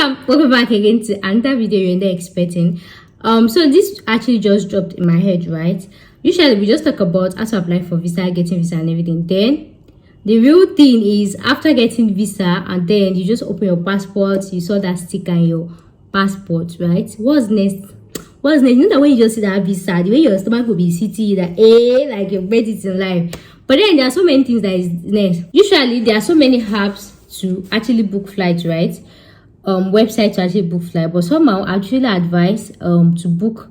Welcome back again to another video you're not expecting. So this actually just dropped in my head, right? Usually we just talk about how to apply for visa, getting visa and everything. Then the real thing is after getting visa and then you just open your passport, you saw that sticker in your passport, right? What's next? What's next? You know that when you just see that visa, the way your stomach will be sitting that like you've made it in life. But then there are so many things that is next. Usually there are so many apps to actually book flights, right? Website to actually book flight, but somehow I actually advise to book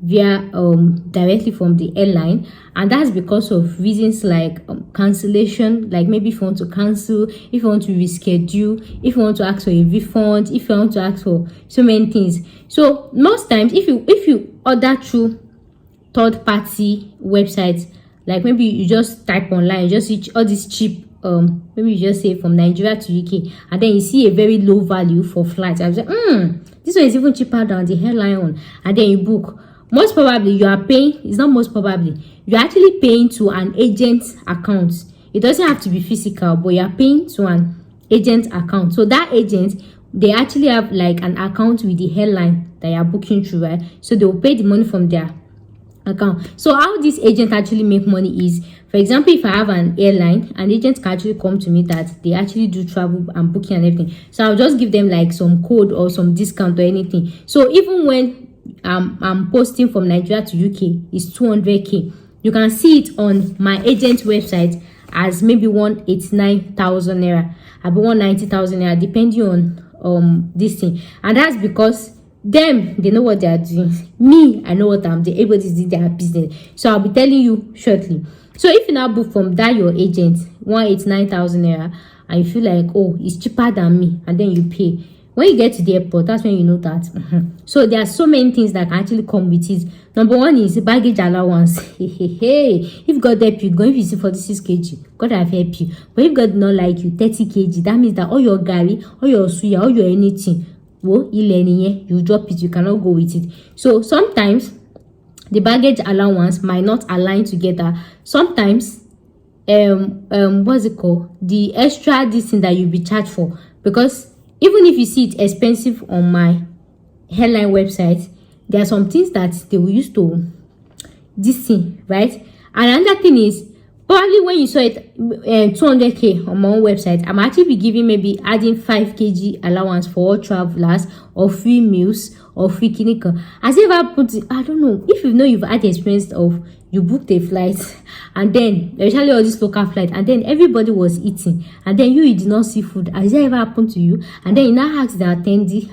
via directly from the airline, and that's because of reasons like cancellation, like maybe if you want to cancel, if you want to reschedule, if you want to ask for a refund, if you want to ask for so many things. So most times if you order through third-party websites, like maybe you just type online, you just see all these cheap maybe you just say from Nigeria to UK, and then you see a very low value for flights. I was like, this one is even cheaper than the airline one, and then you book. Most probably you are paying, it's not most probably, you're actually paying to an agent account. It doesn't have to be physical, but you're paying to an agent account. So that agent, they actually have like an account with the airline that you're booking through, right? So they will pay the money from their account. So how this agent actually make money is, for example, if I have an airline, an agent can actually come to me that they actually do travel and booking and everything. So I'll just give them like some code or some discount or anything. So even when I'm posting from Nigeria to UK, it's 200k. You can see it on my agent website as maybe 189,000 naira, about 190,000 naira, depending on this thing. And that's because them, they know what they are doing. Me, I know what I'm doing. Everybody's doing their business. So I'll be telling you shortly. So if you now book from that your agent 189,000 naira and you feel like, oh, it's cheaper than me, and then you pay, when you get to the airport, that's when you know that. So there are so many things that can actually come with it. Number one is baggage allowance. If God help you, going to 46 kg, God have helped you. But if God not like you, 30 kg, that means that all your gari, all your suya, all your anything, you drop it, you cannot go with it. So sometimes the baggage allowance might not align together. Sometimes what's it called, the extra this thing that you'll be charged for, because even if you see it expensive on my airline website, there are some things that they will use to this thing, right? And another thing is, probably when you saw it 200k on my own website, I'm actually be giving maybe adding 5 kg allowance for all travelers, or free meals, or free clinical. As if I put it, I don't know if you know you've had the experience of you booked a flight and then especially all this local flight, and then everybody was eating and then you did not see food. Has that ever happened to you? And then you now ask the attendee,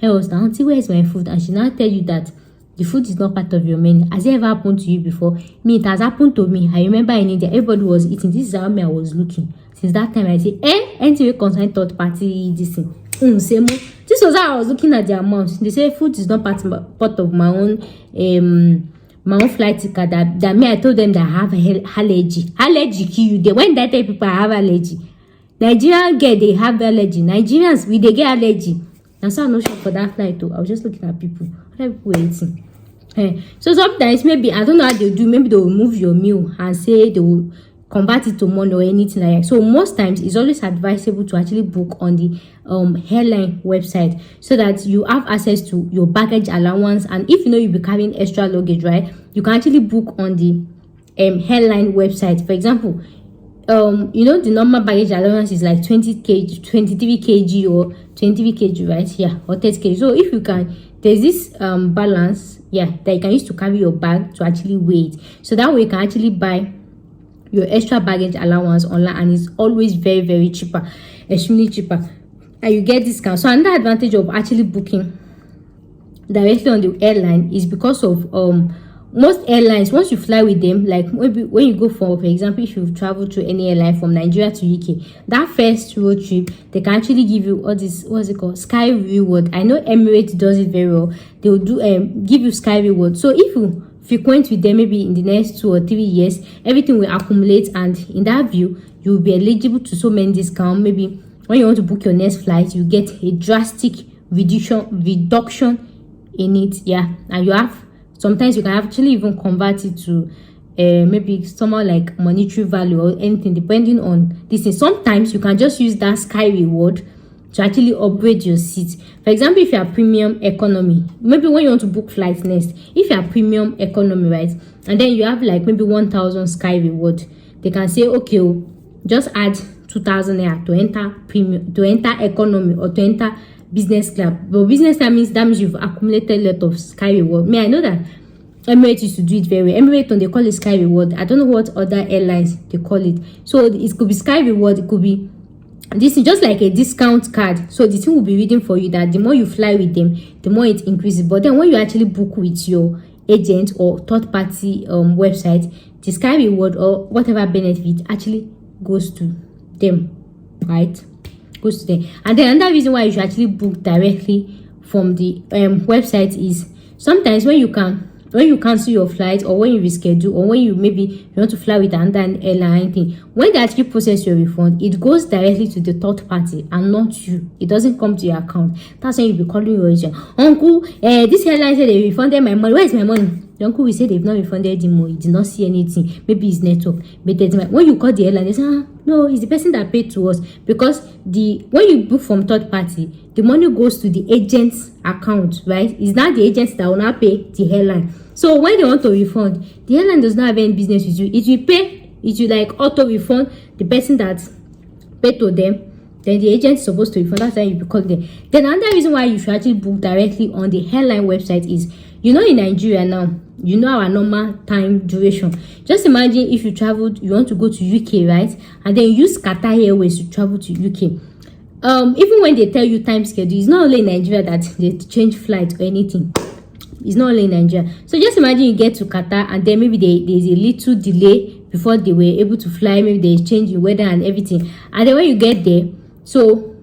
else, the auntie, where is my food? And she now tell you that the food is not part of your menu. Has it ever happened to you before? Me, it has happened to me. I remember in India, everybody was eating. This is how me I was looking. Since that time, I say, anything concern third party this thing. Same. This was how I was looking at the amount. They say food is not part of my own flight ticket. That me, I told them that I have allergy. Allergy kill you. They when that tell people I have allergy. Nigerian get they have allergy. Nigerians they get allergy. And so I'm not sure for that flight too. I was just looking at people. Other people were eating. So sometimes maybe I don't know how they do. Maybe they will move your meal and say they will convert it to money or anything like that. So most times it's always advisable to actually book on the airline website, so that you have access to your baggage allowance. And if you know you'll be carrying extra luggage, right, you can actually book on the airline website. For example, you know the normal baggage allowance is like 20 kg, 23 kg or 23 kg, right? Yeah, or 30 kg. So if you can, there's this balance, yeah, that you can use to carry your bag to actually weigh it. So that way you can actually buy your extra baggage allowance online, and it's always very, very cheaper, extremely cheaper, and you get discount. So another advantage of actually booking directly on the airline is because of most airlines, once you fly with them, like maybe when you go for example, if you travel to any airline from Nigeria to UK, that first road trip, they can actually give you all this, what's it called, sky reward. I know Emirates does it very well. They will do give you sky reward. So if you frequent with them maybe in the next 2 or 3 years, everything will accumulate, and in that view you will be eligible to so many discounts. Maybe when you want to book your next flight, you get a drastic reduction in it, yeah. And you have, sometimes you can actually even convert it to maybe somehow like monetary value or anything, depending on this thing. Sometimes you can just use that sky reward to actually upgrade your seat. For example, if you are premium economy, maybe when you want to book flights next, if you are premium economy, right, and then you have like maybe 1,000 sky reward, they can say, okay, just add 2,000 naira to enter premium, to enter economy, or to enter business class. But business class means you've accumulated a lot of sky reward. I know that Emirates used to do it very well. Emirates, they call it sky reward. I don't know what other airlines they call it. So it could be sky reward, it could be this is just like a discount card. So the thing will be reading for you that the more you fly with them, the more it increases. But then when you actually book with your agent or third party website, the sky reward or whatever benefit actually goes to them, right? Goes to them. And then another reason why you should actually book directly from the website is sometimes when you cancel your flight, or when you reschedule, or when you want to fly with another airline thing, when they actually process your refund, it goes directly to the third party and not you. It doesn't come to your account. That's when you'll be calling your agent, uncle, this airline said they refunded my money. Where is my money? The uncle will say they've not refunded him, he did not see anything. Maybe it's network. But when you call the airline, they say, no, it's the person that paid to us. Because when you book from third party, the money goes to the agent's account, right? It's not the agents that will not pay the airline. So when they want to refund, the airline does not have any business with you. It will like auto refund the person that paid to them. Then the agent is supposed to refund. That's why you be calling them. Then another reason why you should actually book directly on the airline website is, in Nigeria now, our normal time duration. Just imagine if you traveled, you want to go to UK, right? And then you use Qatar Airways to travel to UK. Even when they tell you time schedule, it's not only in Nigeria that they change flight or anything. It's not only in Nigeria. So just imagine you get to Qatar and then maybe there's a little delay before they were able to fly. Maybe they change the weather and everything. And then when you get there, so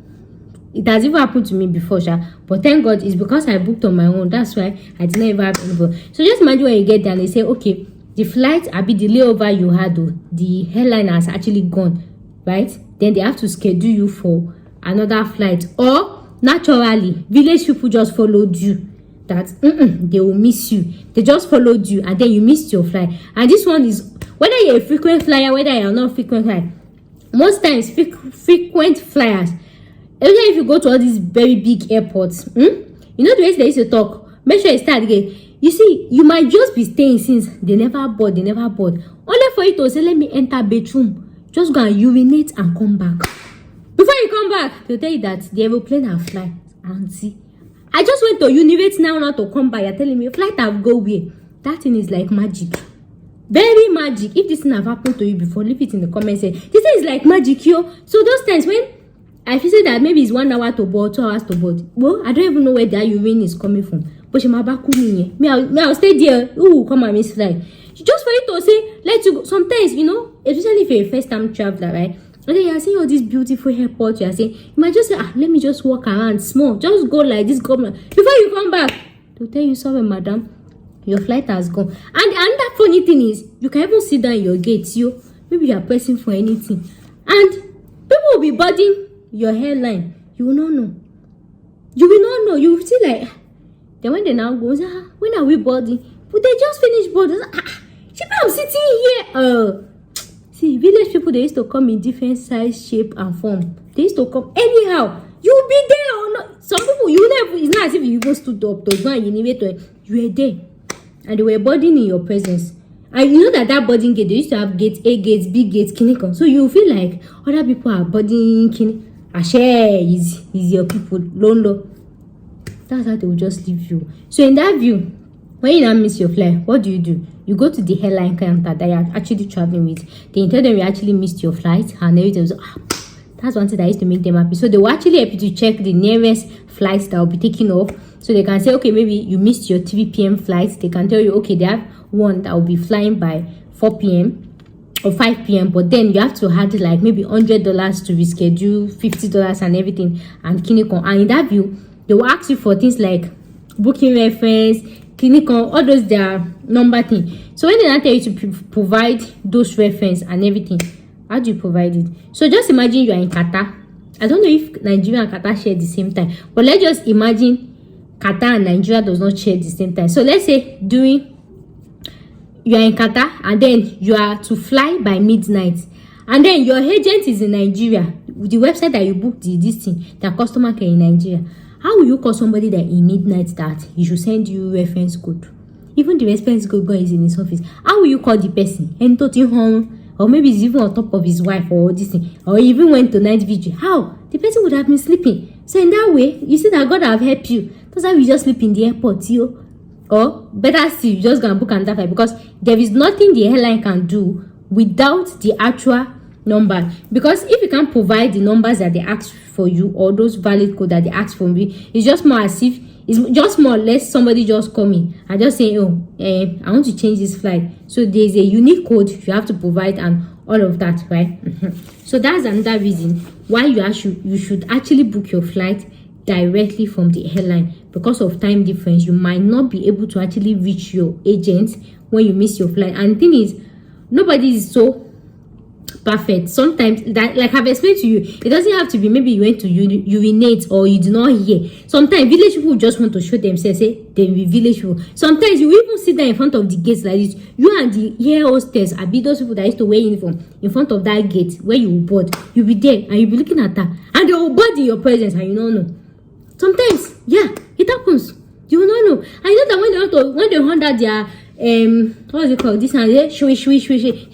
it has even happened to me before, but thank God it's because I booked on my own. That's why I did not ever have anybody. So just imagine when you get there and they say, okay, the flight, the layover you had, the airline has actually gone, right? Then they have to schedule you for another flight. Or naturally, village people just followed you. That they will miss you. They just followed you and then you missed your flight. And this one is whether you're a frequent flyer, whether you're not frequent flyer. Most times frequent flyers, especially if you go to all these very big airports, the way they used to talk, make sure you start again. You see, you might just be staying since they never board. Only for you to say, let me enter bedroom, just go and urinate and come back. Before you come back, they'll tell you that the aeroplane have fly. And see, I just went to urinate now to come back. You're telling me flight have go where? That thing is like magic. Very magic. If this thing have happened to you before, leave it in the comments. This thing is like magic, yo. So those times when I feel that maybe it's 1 hour to board, 2 hours to board. Well, I don't even know where that urine is coming from. But she might I'll stay there. Ooh, come and miss flight. Just for you to say, let you go. Sometimes, especially if you're a first time traveler, right? And then you're seeing all these beautiful airports, you're saying, you might just say, let me just walk around small. Just go like this, before you come back. They'll tell you, sorry, madam, your flight has gone. And another funny thing is, you can even sit down in your gates, maybe you're pressing for anything. And people will be boarding your airline. You will not know. You will see like, then when they now go, when are we boarding? But they just finished boarding. I'm sitting here. See, village people, they used to come in different size, shape, and form. They used to come anyhow. You'll be there or not. Some people, it's not as if you even stood up to go and you were there. And they were boarding in your presence. And you know that boarding gate, they used to have gates, A gates, B gates, clinical. So you feel like other people are boarding, share is your people, Londo. That's how they will just leave you. So in that view, when you now miss your flight, what do? You go to the airline counter that you're actually traveling with. They tell them you actually missed your flight and everything. So, that's one thing that used to make them happy. So they will actually help you to check the nearest flights that will be taken off. So they can say, okay, maybe you missed your 3 p.m. flights. They can tell you, okay, they have one that will be flying by 4 p.m. or 5 p.m. But then you have to add like maybe $100 to reschedule, $50 and everything. And in that view, they will ask you for things like booking reference, clinical, all those their number thing. So when they now tell you to provide those reference and everything, how do you provide it? So just imagine you are in Qatar. I don't know if Nigeria and Qatar share the same time, but let's just imagine Qatar and Nigeria does not share the same time. So let's say you are in Qatar and then you are to fly by midnight, and then your agent is in Nigeria, the website that you booked this thing, the customer care in Nigeria, how will you call somebody that in midnight that he should send you reference code? Even the reference code guy is in his office. How will you call the person and told him home, or maybe he's even on top of his wife or this thing, or even went to night vigil? How? The person would have been sleeping. So in that way, you see that God have helped you. That's why we just sleep in the airport, you. Or better still, you just gonna book another flight, because there is nothing the airline can do without the actual number. Because if you can't provide the numbers that they ask for you, or those valid code that they ask from you, it's just more as if it's just more or less somebody just coming and just saying, oh, I want to change this flight. So there's a unique code you have to provide and all of that, right? So that's another reason why you should actually book your flight directly from the airline. Because of time difference, you might not be able to actually reach your agent when you miss your flight. And the thing is, nobody is so perfect. Sometimes, that, like I've explained to you, it doesn't have to be maybe you went to urinate or you did not hear. Sometimes village people just want to show themselves, say they be village people. Sometimes you even sit there in front of the gates like this, you and the air hostess, I be those people that used to wear uniform in front of that gate where you board. You'll be there and you'll be looking at her, and they will board in your presence and you don't know. Sometimes, yeah, it happens. You will not know. I know that when they hand their what's it called? This and that, you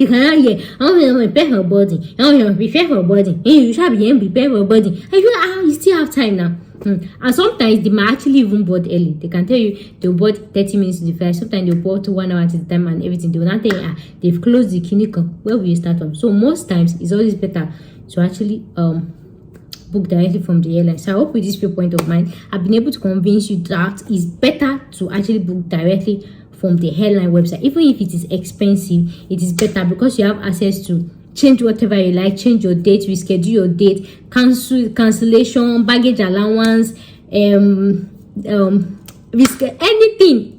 cannot hear. I want to prepare her body. I want to prepare her body. You shall be prepare her body. And you still have time now. And sometimes they might actually even board early. They can tell you they'll board 30 minutes to the flight. Sometimes they'll board to 1 hour at the time and everything. They will not tell you, they've closed the clinic. Where will you start from? So most times it's always better to actually book directly from the airline. So I hope with this viewpoint of mine, I've been able to convince you that it's better to actually book directly from the airline website. Even if it is expensive, it is better because you have access to change whatever you like, change your date, reschedule your date, cancellation, baggage allowance,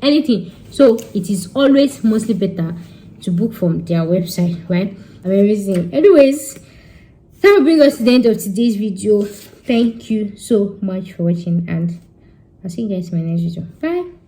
anything. So it is always mostly better to book from their website, right? Amazing. Anyways, that will bring us to the end of today's video. Thank you so much for watching, and I'll see you guys in my next video. Bye.